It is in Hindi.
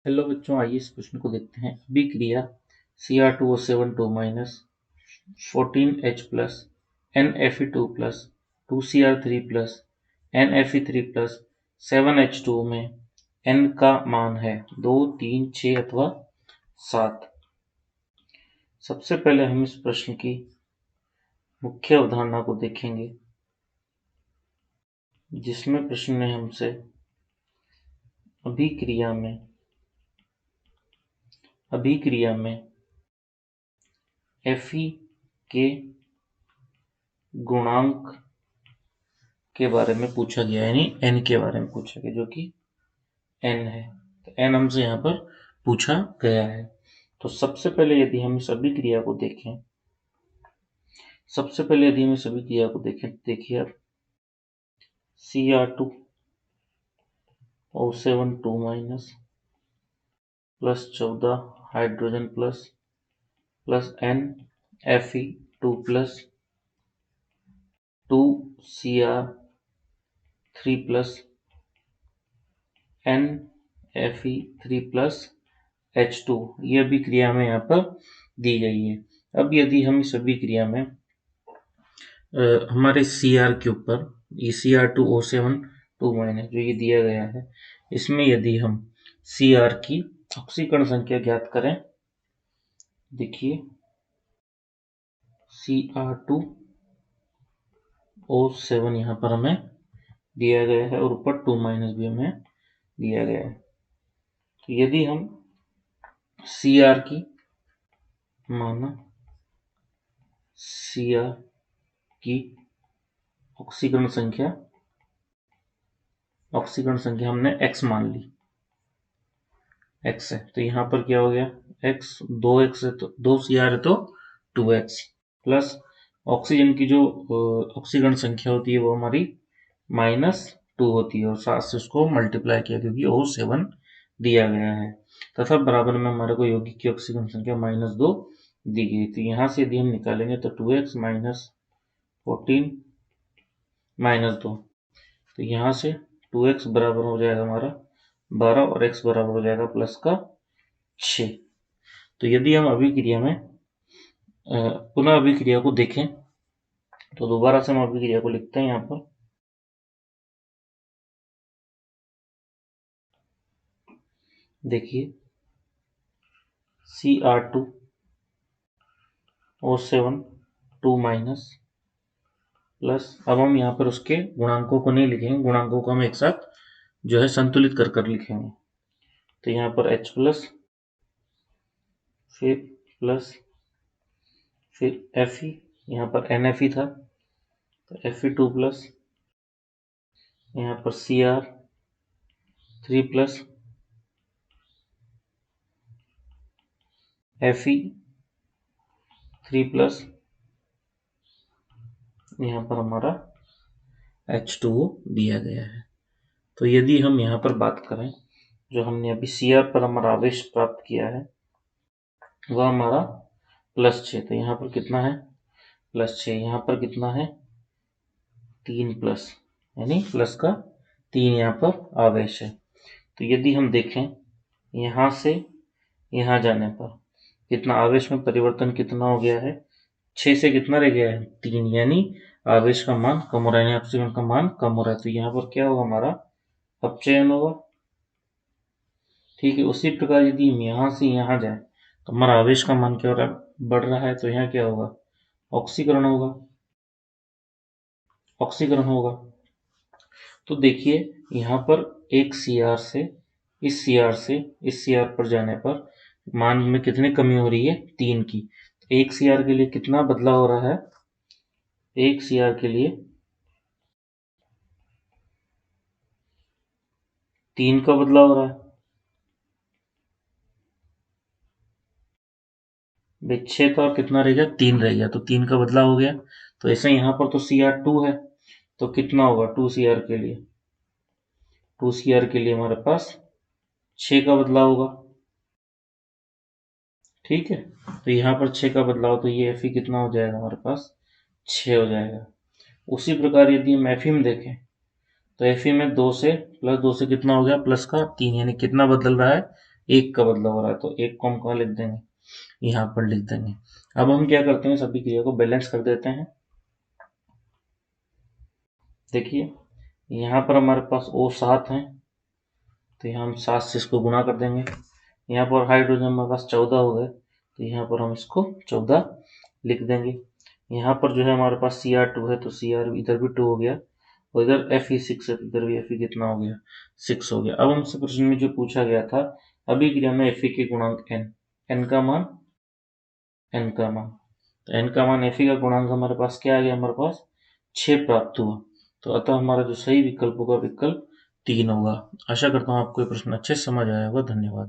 हेलो बच्चों, आइए इस प्रश्न को देखते हैं। अभिक्रिया Cr2O7 2 minus 14H plus NFe2 plus 2Cr3 plus NFe3 plus 7H2 में N का मान है 2, 3, 6 अथवा 7। सबसे पहले हम इस प्रश्न की मुख्य अवधारणा को देखेंगे, जिसमें प्रश्न ने हमसे अभिक्रिया में Fe के गुणांक के बारे में पूछा गया, यानी n के बारे में पूछा गया, जो कि n है। तो n हमसे यहाँ पर पूछा गया है। तो सबसे पहले यदि हम इस अभिक्रिया को देखें, देखिए अब Cr2O7 2 minus plus 14 hydrogen plus NFe2 plus 2Cr3 plus NFe3 plus H2, ये अभिक्रिया में यहाँ पर दी गई है। अब यदि हम इस अभिक्रिया में हमारे Cr के ऊपर ये Cr2O7 2 माइनस जो ये दिया गया है, इसमें यदि हम Cr की ऑक्सीकरण संख्या ज्ञात करें, देखिए Cr2O7 यहाँ पर हमें दिया गया है और ऊपर 2 माइनस भी हमें दिया गया है। तो यदि हम Cr की ऑक्सीकरण संख्या हमने x मान ली, x है, तो यहाँ पर क्या हो गया, x 2x है, तो 2Cr है तो 2x प्लस ऑक्सीजन की जो ऑक्सीकरण संख्या होती है वो हमारी -2 होती है, और 7 से उसको मल्टीप्लाई किया क्योंकि O7 दिया गया है, तथा बराबर में हमारे को यौगिक की ऑक्सीकरण संख्या -2 दी गई। तो यहाँ से यदि हम निकालेंगे तो 2x माइनस 14 -2, तो यहाँ से 2x बराबर हो जाएगा हमारा 12 और x बराबर हो जाएगा प्लस का 6। तो यदि हम अभिक्रिया में पुनः अभिक्रिया को देखें तो दोबारा से हम अभिक्रिया को लिखते हैं। यहाँ पर देखिए Cr2O7 2 माइनस प्लस, अब हम यहाँ पर उसके गुणांकों को नहीं लिखेंगे, गुणांकों को हम एक साथ जो है संतुलित कर कर लिखेंगे। तो यहाँ पर H प्लस, फिर प्लस, फिर Fe, यहाँ पर NFe था तो Fe2 प्लस, यहाँ पर Cr3 प्लस Fe3 प्लस, यहाँ पर हमारा H2O दिया गया है। तो यदि हम यहाँ पर बात करें, जो हमने अभी Cr पर हमारा आवेश प्राप्त किया है वह हमारा +6, तो यहाँ पर कितना है +6, यहाँ पर कितना है 3 प्लस, यानी प्लस का 3 यहाँ पर आवेश है। तो यदि हम देखें यहाँ से यहाँ जाने पर कितना आवेश में परिवर्तन कितना हो गया है, 6 से कितना रह गया है 3, यानी आवेश का मान कम हो रहा है, यानी ऑक्सीजन का मान कम हो रहा है। तो यहाँ पर क्या होगा, हमारा अपचयन होगा। ठीक है, उसी प्रकार यदि हम यहाँ से यहाँ जाए तो हमारा आवेश का मान क्या हो रहा है, बढ़ रहा है, तो यहाँ क्या होगा, ऑक्सीकरण होगा। तो देखिए यहाँ पर एक Cr से इस Cr पर जाने पर मान में कितनी कमी हो रही है, 3 की। तो एक Cr के लिए कितना बदलाव हो रहा है, एक Cr के लिए 3 का बदलाव हो रहा है। 6 था और कितना रह गया, 3 रह गया, तो 3 का बदलाव हो गया। तो ऐसे यहाँ पर तो Cr2 है, तो कितना होगा 2Cr के लिए, 2Cr के लिए हमारे पास 6 का बदलाव होगा। ठीक है, तो यहाँ पर 6 का बदलाव, तो ये Fe कितना हो जाएगा, हमारे पास 6 हो जाएगा। उसी प्रकार यदि हम Fe में देखें तो Fe में 2 से कितना हो गया, प्लस का 3, यानी कितना बदल रहा है, 1 का बदलाव हो रहा है, तो 1 को हम कहाँ लिख देंगे, यहाँ पर लिख देंगे। अब हम क्या करते हैं, सभी क्रिया को बैलेंस कर देते हैं। देखिए यहाँ पर हमारे पास O 7 है, तो यहाँ हम 7 से इसको गुणा कर देंगे। यहाँ पर हाइड्रोजन हमारे पास 14 हो गए, तो यहाँ पर हम इसको 14 लिख देंगे। यहाँ पर जो है हमारे पास Cr2 है, तो Cr इधर भी 2 हो गया, और इधर Fe6 है, तो इधर भी Fe कितना हो गया, 6 हो गया। अब हमसे प्रश्न में जो पूछा गया था अभिक्रिया में Fe के गुणांक n का मान, तो n का मान Fe का गुणांक हमारे पास क्या आ गया, हमारे पास 6 प्राप्त हुआ। तो अतः हमारा जो सही विकल्प होगा विकल्प 3 होगा। आशा करता हूँ आपको ये प्रश्न अच्छे से समझ आया होगा। धन्यवाद।